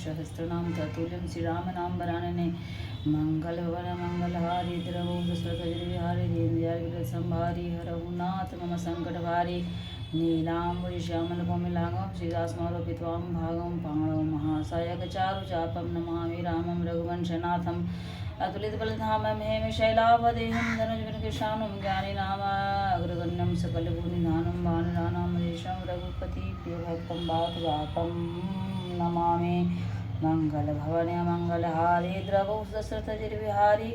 सहस्रनाम तत्तुल्यं श्रीराम नाम वरानने मंगलवर मंगलहारी द्रवो दशरथविहारी दीनदयाल संभारी हरहुनाथ मम संकटहारी नीलाम्बुज श्यामलकोमलांगं श्रीदासमारोपित्वां भागं पाणौ महासायक चारु चापं नमामि रामं रघुवंशनाथम् अतुलितबलधामं हेमशैलाभदेहं धनुजवनकृशानुं ज्ञानिनामाग्रगण्यं सकलगुणनिधानं भानुराणामधीशं रघुपतिप्रियभक्तं वातवाकं नमामि मंगलभवने मंगलहारी द्रवौ दशरथविहारी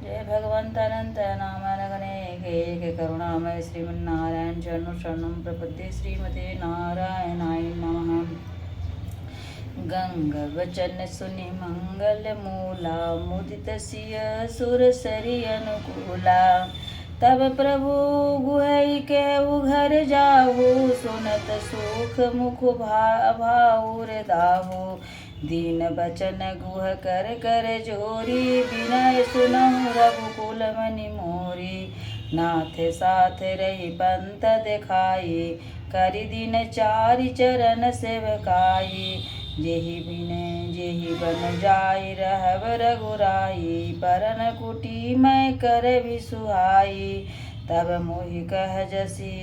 जय भगवंत अनंत नाम नगने एक करुणामय श्रीमन्नारायण चरणों शरणं प्रपद्ये श्रीमते नारायणाय नमः। गंग वचन सुनि मंगल मूला मुदित सिय सुर सरी अनुकूला तब प्रभु गुहै के उघर जाहु सुनत सुख मुख भाऊर दाहु दीन बचन गुह कर कर जोरी विनय सुनहु रघुकुल मनि मोरी नाथ साथ रही पंत दिखाई करि दिन चारि चरण सेवकाई जेहि बिने जेहि बन जाई रहब रघुराई परन कुटी मैं कर विसुहाई तब मोहि कह जसी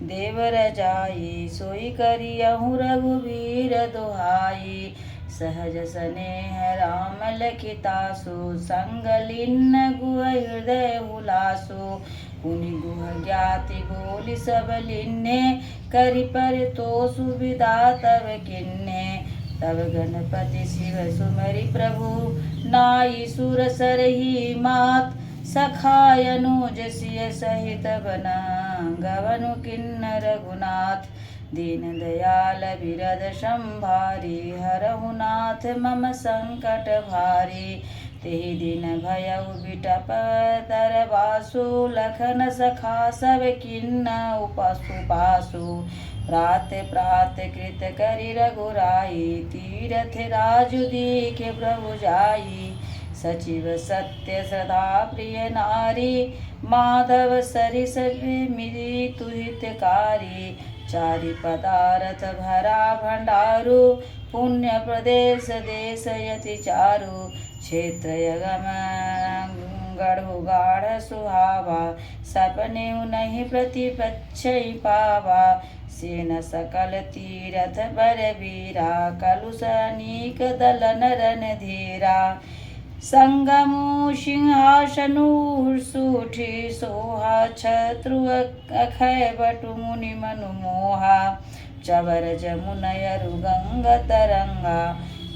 देवर जाई सोई करियहु रघुवीर दोहाई सहज स्नेह राम लखितासु संग लीन गुह हृदय हुलासु पुनि गुह ज्ञाति बोली सब लिन्ने करि पर तो सुविधा तब किन्ने तब गणपति शिव सुमरि प्रभु नाई सुर सरही मात सखाय अनुज सिय सहित बना गवनु किन्नर रघुनाथ दीन दयाल बिरद संभारी हरहु नाथ मम संकट भारी तेहि दिन भयउ बिटप तर बासु लखन सखा सब किन्न उपासु पासु प्रात प्रात कृत करि रघुराई तीरथ राजु दीखे प्रभु जाई सचिव सत्य सदा प्रिय नारी माधव सरिस मिरि तुहितकारी चारि पदारथ भरा भंडारु पुण्य प्रदेश देश यति चारु क्षेत्र यगम गढ़ु गाढ़ सुहावा सपने नहीं प्रतिपक्ष पावा सेन सकल तीरथ बर वीरा कलुष अनीक दलन रन धीरा संगमु सिंहासनु सूठी सोहा छत्रु अखय बटु मुनि मनु मोहा चवर जमुनयरु गंग तरंगा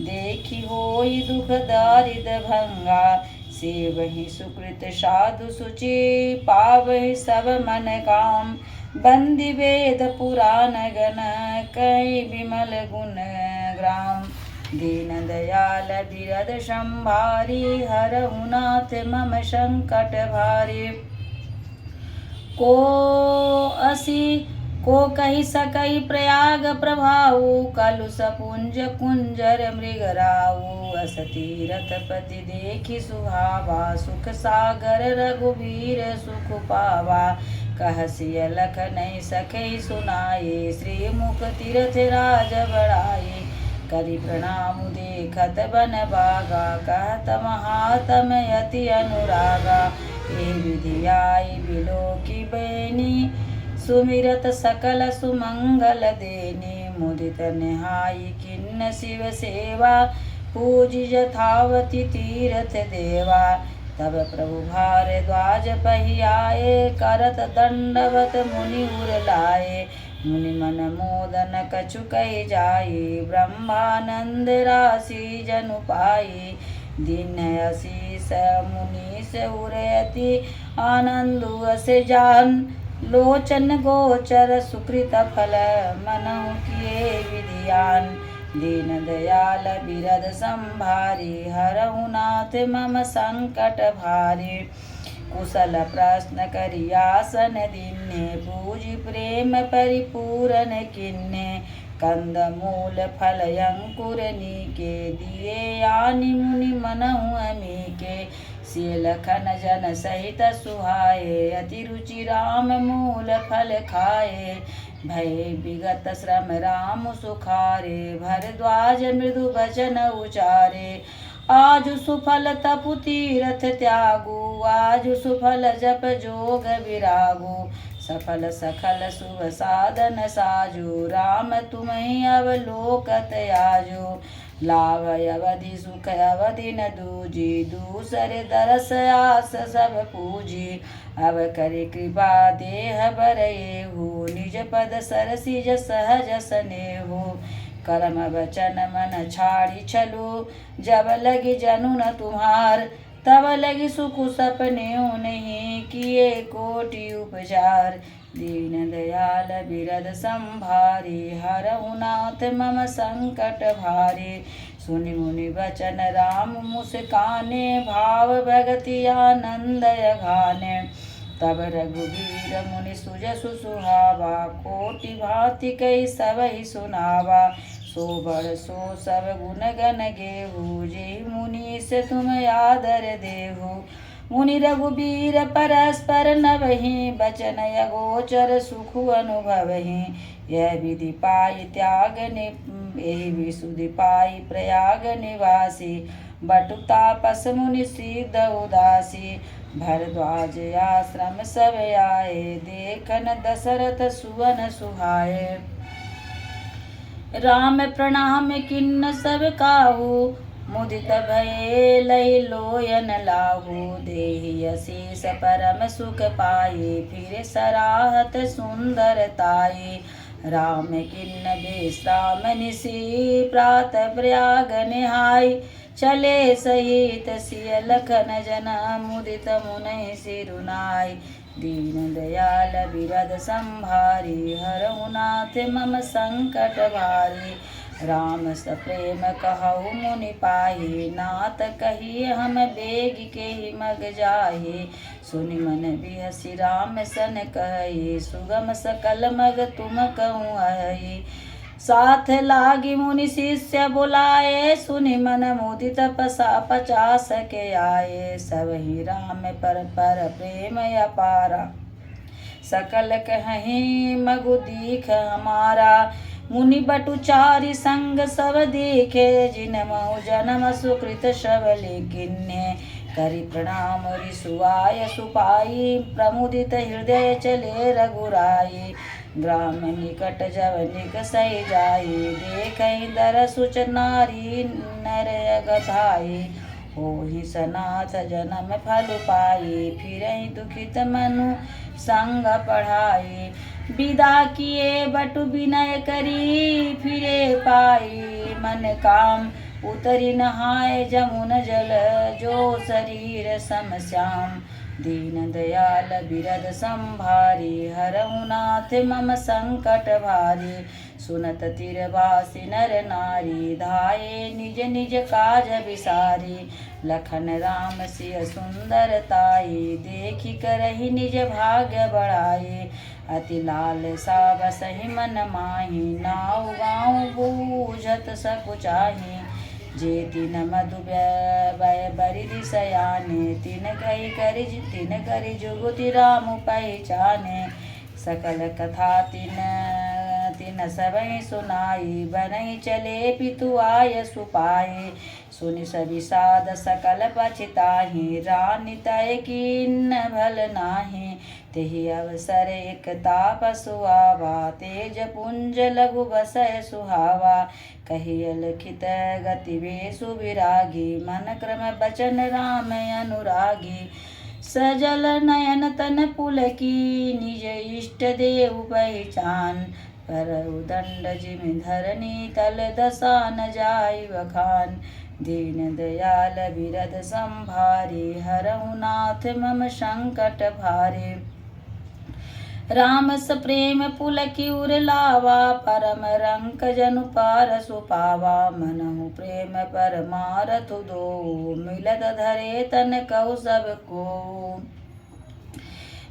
देखी होई दुख दारिद भंगा सेवहि सुकृत साधु सुचि पावहि सब मन काम बंदी वेद पुराण गण कई विमल गुण ग्राम दीन दयाल बिरद संभारी हरहु नाथ मम संकट भारी को कही सकई प्रयाग प्रभाऊ कलुष पुंज कुंजर मृगराऊ अस तीरथ पति देखी सुहावा सुख सागर रघुवीर सुख पावा कहसिय लख नहीं सके सुनाए श्री मुख तीरथ राज बड़ाई करि प्रणाम देखत बन बागा कहत महात्म यति अनुरागा ए विधि आई बिलो की बैनी सुमिरत सकल सुमंगल देनी मुदित निहाई किन्न शिव सेवा पूज यथावति तीरथ देवा तब प्रभु भारद्वाज पहियाए करत दंडवत मुनि उर लाए मुनि मन मोदन कछु कहि जाई ब्रह्मानंद राशि जनु पाई दिन अशीष मुनि से उरयति आनंदु अस जान लोचन गोचर सुकृत फल मनहु किए विधियान दीन दयाल बिरद संभारी हरहु नाथ मम संकट भारी कुशल प्रश्न करियासन दिन्ने पूजि प्रेम परिपूरन किन्ने कंद मूल फल अंकुर नीके दिए आनि मुनि मनहु अमीके सिय लखन जन सहित सुहाए अति रुचि राम मूल फल खाए भय विगत श्रम राम सुखारे, भरद्वाज मृदु वचन उचारे। आजु सुफल तपु तीरथ त्यागु, आजु सुफल जप जोग विरागु। सफल सखल शुभ साधन साजु, राम तुम्हें अवलोकत आजो। लाभ अवधि सुख अवधि न दूजी, दूसरे दरस आस सब पूजी। अब करे कृपा देह बरएहु, निज पद सरसिज सहज स्नेहु। कर्म वचन मन छाड़ी छलु, जब लगी जनु न तुम्हार। तब लगी सुख सपने नहीं, किए कोटि उपचार। दीन दयाल बिरद संभारी, हरहु नाथ मम संकट भारी। सुनि मुनि वचन राम मुस्काने, भाव भगति आनंद अघाने। तब रघुवीर मुनि सुजसु सुहावा, कोटि भांति कई सबहि सुनावा। सो बड़ सो सब गुण गण गेहु, जे मुनि से तुम आदर देहु। मुनि रघुबीर परस्पर नवहि, बचन अगोचर सुख अनुभवहि। यह विधि पाई त्याग यही विशुद्धि पाई प्रयाग निवासी। बटु तापस मुनि सिद्ध उदासी, भरद्वाज आश्रम सब आए। देखन दशरथ सुवन सुहाए, राम प्रणाम किन्न सब काहू। मुदित भये लई लोयन लाहू, देहि असीस परम सुख पाई। फिर सराहत सुंदर ताई, राम किन्न विश्राम निसी। प्रात प्रयाग निहाय, चले सहित सिय लखन जना। मुदित मुनि सिरुनाय, दीन दयाल बिरद संभारी। हरहु नाथ मम संकट भारी, राम सप्रेम कहु मुनि पाहि। नाथ कहिए हम बेग के ही मग जाहि। सुनि मन बिहसि राम सन कहि, सुगम सकल मग तुम कहूँ अहि। साथ लागी मुनि शिष्य बुलाए, सुनि मन मुदित पचास के आए। सब ही राम पर प्रेम अपारा, सकल कहीं मगु दीख हमारा। मुनि बटु चारि संग सब देखे, जिन मऊ जन्म सुकृत सबले किन्ने। करि प्रणाम रिसुआय सुपाई, प्रमुदित हृदय चले रघुराई। ग्राम निकट जब निकसै जाई, देखै दरसुच नारी नर गधाई। होहि सनाथ जन्म फल पाई, फिरहि दुखित मनु संग पढ़ाई। विदा किए बटु विनय करी, फिरे पाई मन काम। उतरि नहाय जमुन जल, जो शरीर सम श्याम। दीन दयाल बिरद संभारी, हरहु नाथ मम संकट भारी। सुनत तिरवासी नर नारी, धाये निज निज काज बिसारी। लखन राम सिय सुंदर ताई, देखि करहि निज भाग्य बढ़ाई। अति लाल सा बसहि मन माहि, नाउ गाँव बूझत सकुचाहि। जे तिन मधु बरिधि सयाने, तिन करि जुगुति राम पहचाने। सकल कथा तिन सबहि सुनाई, बनहि चले पितु आय सुपाई। सुनि सभी साध सकल पछिताहि, रानी तय किन्न भल नाही। तेहि अवसर एक तापस आवा, तेज पुंज लघु बसय सुहावा। कहि अलखित गति बेसु विरागी, मन क्रम बचन राम अनुरागी। सजल नयन तन पुलकी, निज इष्ट देव पहचान। परउ दंड जिमि धरनी तल, दशा न जाय बखान। दीन दयाल बिरद संभारी, हरहु नाथ मम संकट भारी। राम सप्रेम पुलकी उर लावा, परम रंक जनु पार सुपावा। मनहु प्रेम परमारथु दो, मिलत धरे तन कहु सब को।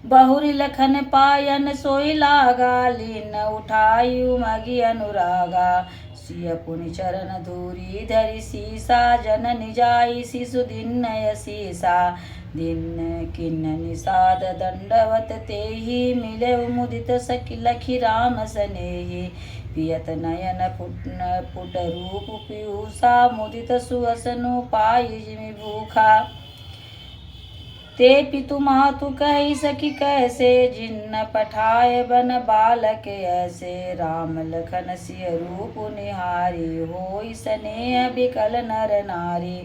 बहुरी लखन पायन सोई लागा, लीन उठाई उमगी अनुरागा। सिय पुनि चरण धूरी धरि सीसा, जननि जाई शिशु दीनय सीसा। दिन किन्न निषाद दंडवत, तेहि मिल मिले मुदित सखी लखी राम सनेही। पियत नयन पुट रूप पीयूषा मुदित सुअसनु पाई जिमि भूखा। ते पितु मातु कही सखी कैसे जिन्न पठाए बन बालक ऐसे। राम लखन सिय रूप निहारी होई स्नेह बिकल नर नारी।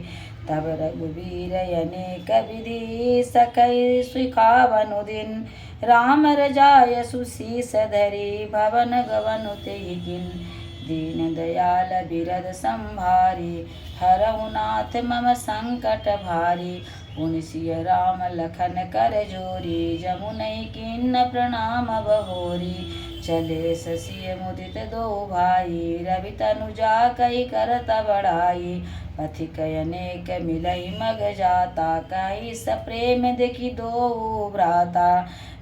तब रघुवीर अनेक विधि सकै सुखावनु दिन। राम रजाय सुशीस धरी भवन गवनु तेहि गिन। दीन दयाल बिरद संभारी हरहु नाथ मम संकट भारी। पुनि सिय राम लखन कर जोरी जमुनै किन्न प्रणाम बहोरी। चले ससिय मुदित दो भाई रवि तनु जाकहि करत बड़ाई। पथिक अनेक मिलई मग जाता कहि सप्रेम देखि दो भ्राता।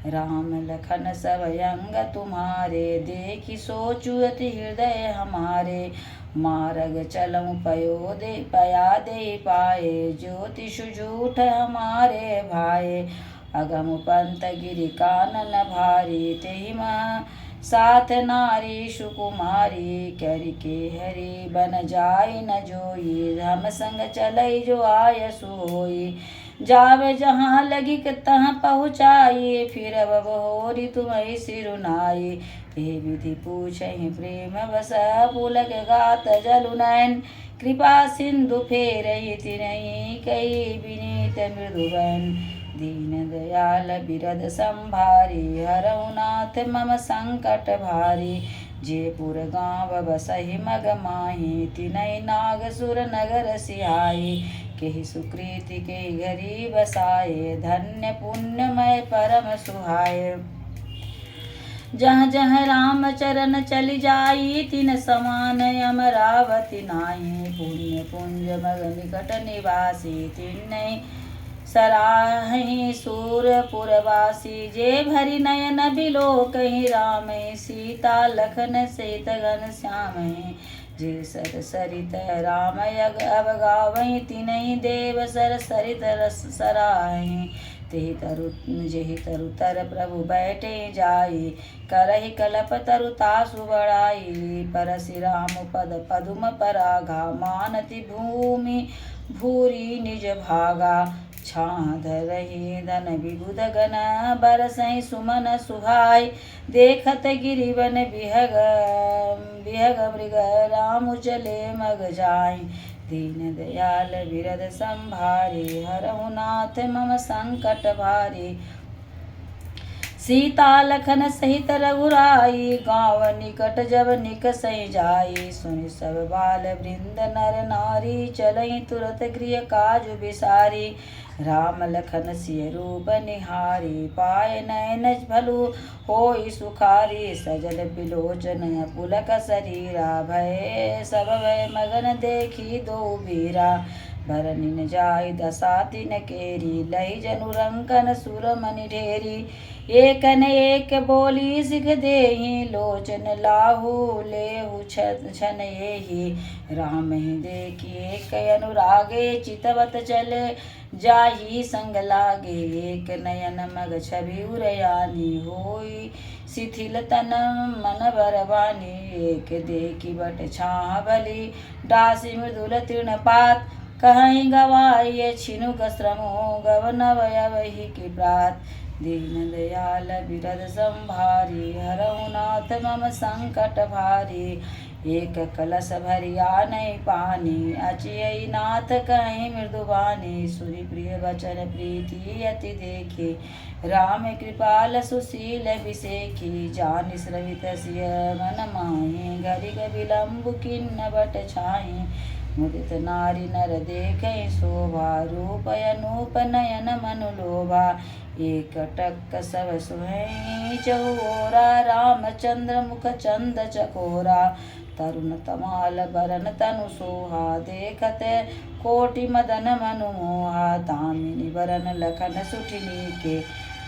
राम लखन सब अंग तुम्हारे देखि सोचु अति हृदय हमारे। मार्ग चलऊँ पया दे पाए ज्योति सुझूठ हमारे भाए। अगम पंत गिरि कानन भारी तेहि साथ नारी सुकुमारी। करिके हरि बन जाय न जोई हम संग चलई जो आय सोई। जावे जहाँ लगी तहाँ पहुँचाई फिर अब बहोरी तुम्हें सिरुनाई। ते विधि पूछहि प्रेम बस पुलक गात जलु नयन। कृपा सिंधु फेरहि तिनहि कहि विनीत मृदुवन। दीन दयाल बिरद संभारी हरहु नाथ मम संकट भारी। जे पुर गाँव बसहि मग माही तिनहि नाग सुर नगर सिहाई। केहि सुकृति केहि घरी बसाए धन्य पुण्यमय परम सुहाए। जहाँ जहाँ राम चरण चली जाई तिन समान अमरावती नाहि। पुण्य पुंज मग निकट निवासी तिन्हि सराहि सूरपुरवासी। जे भरि नयन बिलोकहि रामहि सीता लखन सहित घनश्यामहि। जे सर सरित राम अवगावहि तिन्हि देव सर सरित रस सराहि। जेहि तरु तर प्रभु बैठे जाई करहि कलप तरु तासु बड़ाई। परसि राम पद पदुम परागा मानति भूमि भूरि निज भागा। छाह धरहि धन विबुध गण बरसहि सुमन सुहाय। देखत गिरिवन बिहग मृग राम चले मग जाय। दीन दयाल बिरद संभारी हरहु नाथ मम संकट भारी। सीता लखन सहित रघुराई गाँव निकट जब निकसहि जाई। सुनि सब बाल वृंद नर नारी चलहि तुरत गृह काजु बिसारी। राम लखन सिय रूप निहारी पाए नयन भलु होई सुखारी। सजल बिलोचन पुलक शरीरा भय सब भय मगन देखी दो बीरा। भरनिन जाय दशा तिन केरी लहि जनु रंकन सुर मनि ढेरी। एक न एक बोली सिख देहि लोचन लाहू लेहु छन येहि। राम ही देखी एक अनुरागे चितवत चले जाहि संग लागे। एक नयन मग छवि उरयानी होई शिथिल तन मन बरबानी। एक देखी बट छाह भली डासी मृदुल तृणपात। कहीं गवाय छिनुक श्रमो गवन वही की प्रात। दीन दयाल बिरद संभारी हरहु नाथ मम संकट भारी। एक कलश भरिया नहीं पानी अचियई नाथ कहीं मृदुबानी। सुनि प्रिय वचन प्रीति अति देखी राम कृपाल सुशील विसेखी। जानि श्रवित सिय मन माहि घरिक विलम्ब किन्न बट छाहि। मुदित नारी नर देखे शोभा रूप अनूप नयन मनु लोभा। एक टक सब सुहै चहुओरा रामचंद्र मुख चंद चकोरा। तरुण तमाल बरन तनु सोहा देखते कोटि मदन मनु मोहा। दामिनी बरन लखन सुठिनी के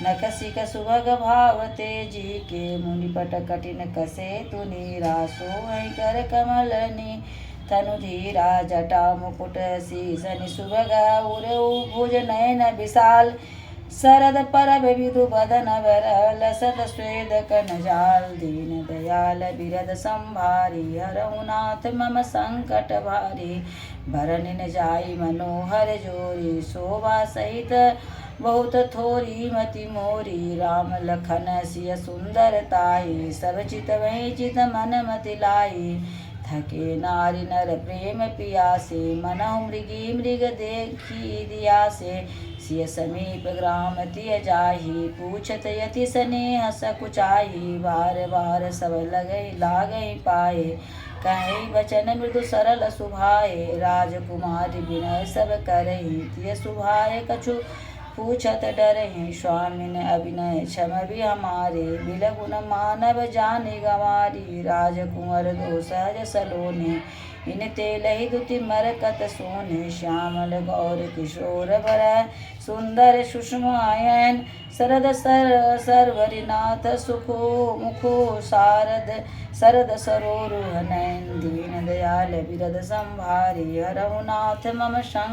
नखसिक सुभग भाव तेजी के। मुनिपट कठिन कसे तुनीरा सोहै कर कमलनी तनु धीरा। जटा मुकुट शीसन सुभग उरऊ भुज नयन विशाल शरद परब विदु बदन बर लसत स्वेद कन जाल दीन दयाल बिरद संभारी हरहु नाथ मम संकट भारी भरनिन जाई मनोहर जोरी शोभा सहित बहुत थोरी मति मोरी राम लखन सिय सुंदर ताई सब चित वही चित मन मति लाई थके नारी नर प्रेम पियासे मनहु मृगी मृग देखी दियासे सिय समीप ग्राम तिय जाही पूछत यति स्नेह सकुचाही बार बार सब लागई पाए कहीं बचन मृदु सरल सुभाए राजकुमारी विनय सब करही तिय सुभाए कछु पूछत डरहि स्वामिन अभिनय क्षम भी हमारे बिलगुन मानव जानि गंवारी राजकुंवर दो सहज सलोने इन तेलहि दुति मरकत सोने श्यामल गौर किशोर भर सुंदर सुषम आयन शरद सरवरिनाथ सुखो मुखो शरद सरोरुह नयन दीन दयाल बिरद संभारी हरहु नाथ मम